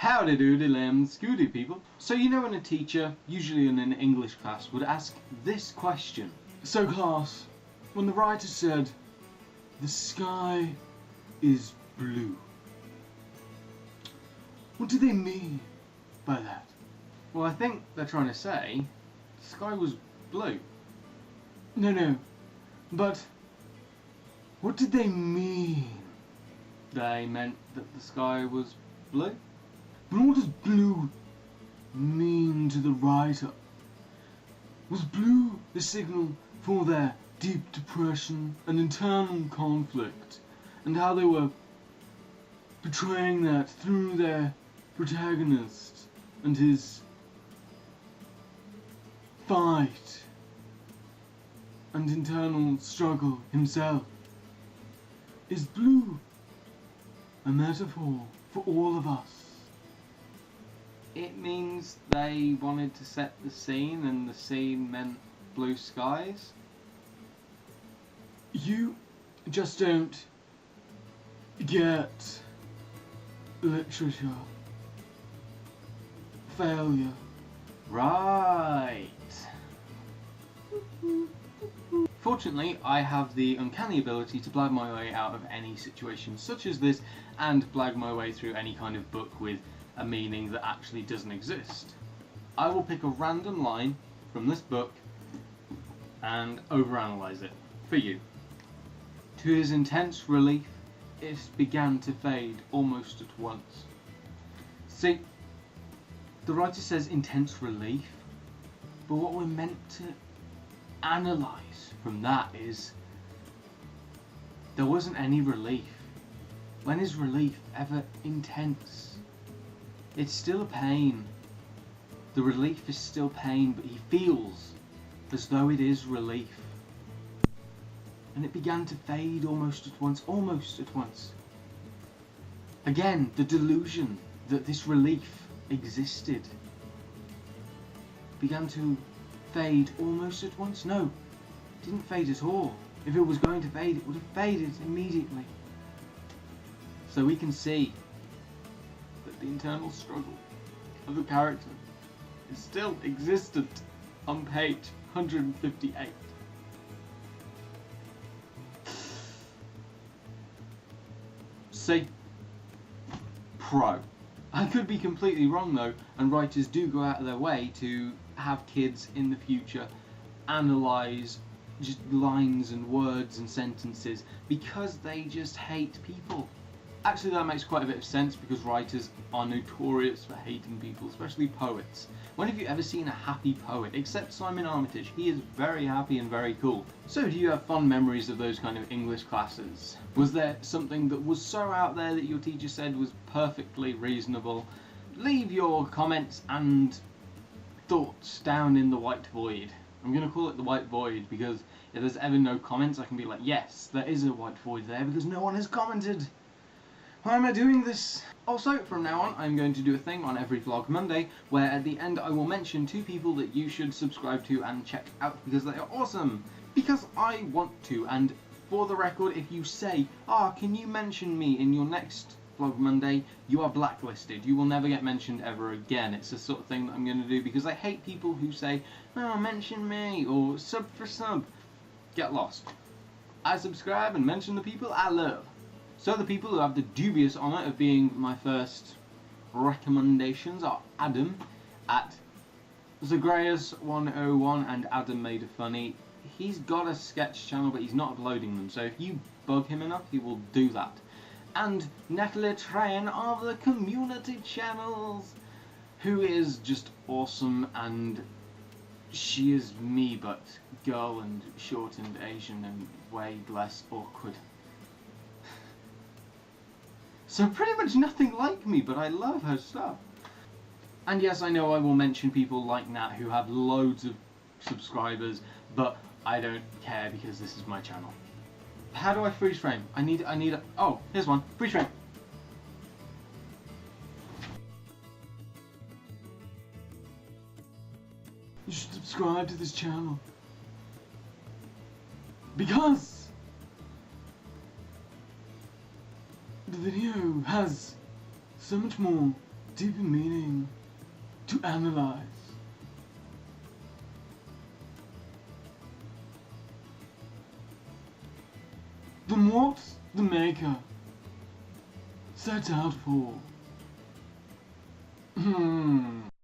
Howdy doody lamb scooty people. So you know when a teacher, usually in an English class, would ask this question. So class, when the writer said, the sky is blue, what do they mean by that? Well, I think they're trying to say the sky was blue. No, but what did they mean? They meant that the sky was blue. But what does blue mean to the writer? Was blue the signal for their deep depression and internal conflict, and how they were portraying that through their protagonist and his fight and internal struggle himself? Is blue a metaphor for all of us? It means they wanted to set the scene, and the scene meant blue skies. You just don't get literature. Failure. Right. Fortunately, I have the uncanny ability to blag my way out of any situation such as this, and blag my way through any kind of book with a meaning that actually doesn't exist. I will pick a random line from this book and overanalyze it for you. To his intense relief, it began to fade almost at once. See, the writer says intense relief, but what we're meant to analyse from that is there wasn't any relief. When is relief ever intense? It's still a pain. The relief is still pain, but he feels as though it is relief. And it began to fade almost at once. Again, the delusion that this relief existed began to fade almost at once. No, it didn't fade at all. If it was going to fade, it would have faded immediately. So we can see that the internal struggle of the character is still existent on page 158. See? Pro. I could be completely wrong though, and writers do go out of their way to have kids in the future analyse just lines and words and sentences because they just hate people. Actually, that makes quite a bit of sense because writers are notorious for hating people, especially poets. When have you ever seen a happy poet? Except Simon Armitage. He is very happy and very cool. So do you have fond memories of those kind of English classes? Was there something that was so out there that your teacher said was perfectly reasonable? Leave your comments and thoughts down in the white void. I'm going to call it the white void because if there's ever no comments, I can be like, yes, there is a white void there because no one has commented. Why am I doing this? Also, from now on, I'm going to do a thing on every Vlog Monday where at the end I will mention 2 people that you should subscribe to and check out because they are awesome. Because I want to, and for the record, if you say, can you mention me in your next Vlog Monday, you are blacklisted. You will never get mentioned ever again. It's the sort of thing that I'm going to do because I hate people who say, mention me, or sub for sub. Get lost. I subscribe and mention the people I love. So the people who have the dubious honour of being my first recommendations are Adam at Zagreus101 and Adam Made a Funny. He's got a sketch channel but he's not uploading them, so if you bug him enough he will do that. And Natalie Tran of the community channels, who is just awesome, and she is me but girl and short and Asian and way less awkward. So pretty much nothing like me, but I love her stuff. And yes, I know I will mention people like Nat who have loads of subscribers, but I don't care because this is my channel. How do I freeze frame? I need a, oh, here's one. Freeze frame. You should subscribe to this channel. Because the video has so much more deeper meaning to analyze. Then what's the maker set out for?